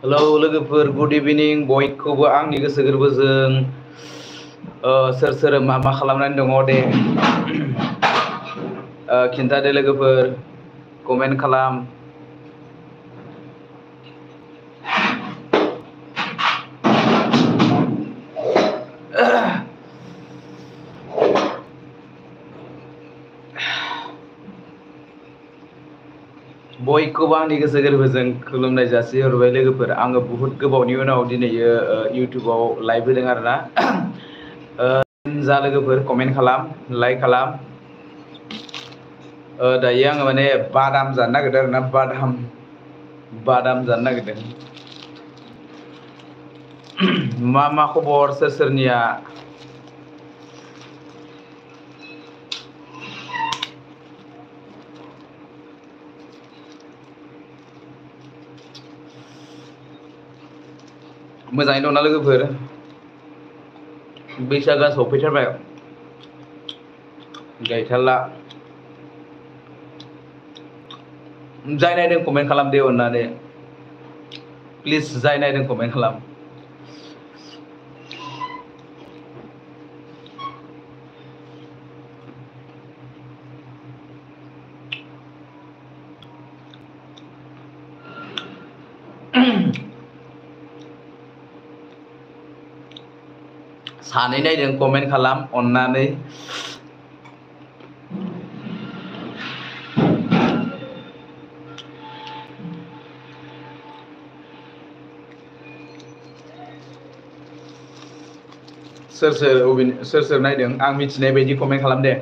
Hello लोगोफोर good इभिनिं बयखौबो आंनि गोसो गोरबोजों सोर सोर मा खालामनानै दङ दे खिन्थादो लोगोफोर कमेन्ट खालाम। बयखौबो आंनि गोसो गोरबोजों खुलुमनाय जासिहरबाय लोगोफोर। आङो बुहुत गोबावनि उनाव दिनैयो इउटुबाव लाइभ होदों आरोना। जा लोगोफोर कमेन्ट खालाम लाइक खालाम। दायो आङो माने बादाम जानो नागिरदों आरोना, बादाम जानो नागिरदों। मा खबर सोर सोरनिया? मोजाङै दंना लोगोफोर? बैसागोआ सफैथारबाय, गायथारला। जाय नायदों कमेन्ट खालाम दे अननानै, प्लिज जाय नायदों कमेन्ट खालाम। सानै नायदों कमेन्ट खालाम अननानै। सोर सोर नायदों आं मिथिनाय बायदि कमेन्ट खालाम दे।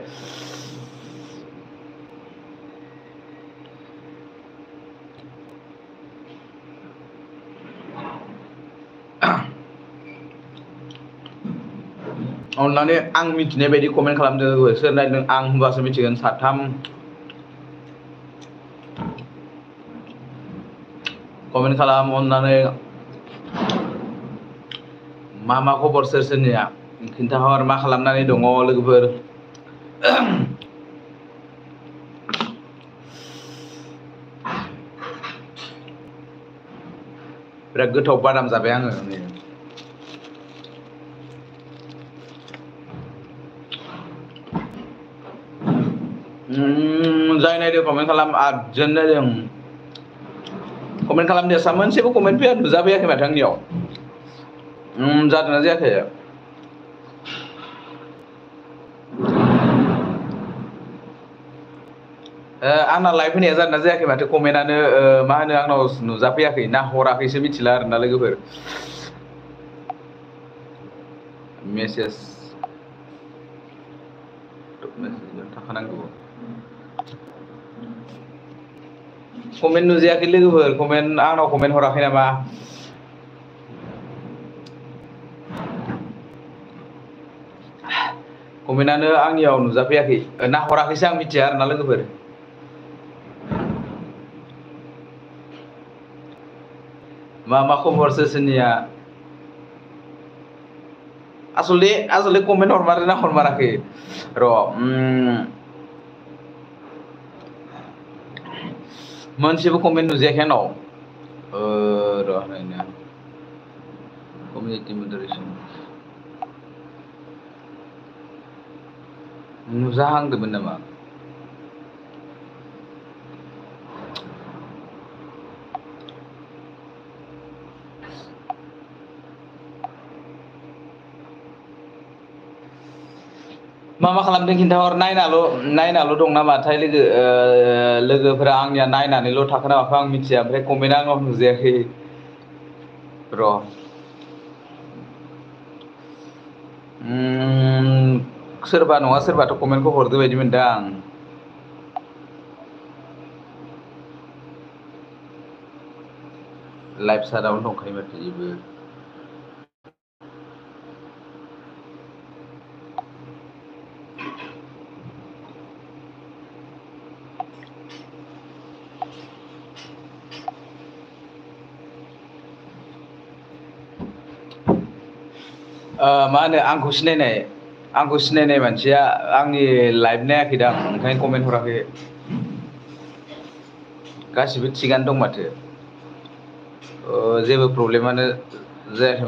अननानै आं मिथिनाय बायदि कमेन्ट खालामदो। सोर नायदों आं होनबासो मिथिगोन। साथाम कमेन्ट खालाम अननानै। मा खबर सोर सोरनिया खिन्थाहर। मा खालामनानै दङ लोगोफोर? बिराद गोथाव बादाम जाबाय आङो नै। जाय नायदों कमेन्ट खालाम। 8 जन नायदों कमेन्ट खालाम दे। मोनसेबो कमेन्ट फैया, नुजाफैयाखै माथो आंनियाव। जादोंना जायाखै? आंना लाइभ होनाया जादोंना जायाखै माथो कमेन्टआनो मा होनो आंनाव नुजाफैयाखै ना हराखैसो मिथिला आरोना लोगोफोर। मेसेज थाखानांगौ। कमेन्ट नुजायाखै लोगोफोर। आंनाव कमेन्ट हराखै नामा? कमेन्टआनो आंनियाव नुजाफैयाखै ना हराखैसो आं मिथिया आरोना लोगोफोर। मा खबर सोर सोरनिया? आसलथे कमेन्ट हरमारो ना हरमाराखै र' मोनसेबो कमेन्ट नुजायाखै आंनाव। र' नायनो कमिउनिटि मदारेसन नुजाहांदोंमोन नामा? मा खालामदों खिन्थाहर। नायनाल' दं नामाथाय लोगोफोरा आंनिया नायनानैल' थाखो ना माखो आं मिथिया। ओमफ्राय कमेन्टआ आंनाव नुजायाखै। र' सोरबा नङा सोरबाथ' कमेन्टखौ हरदो बायदि मोनदों आं। लाइभ साटावनो दंखायो माथो जेबो। मा होनो आंखौ सिनायनाय मानसिया आंनि लाइभ नायाखैदां, ओंखायनो कमेन्ट हराखै। गासिबो थिगानो दं माथो। जेबो प्रब्लेमानो जायाखैमोन।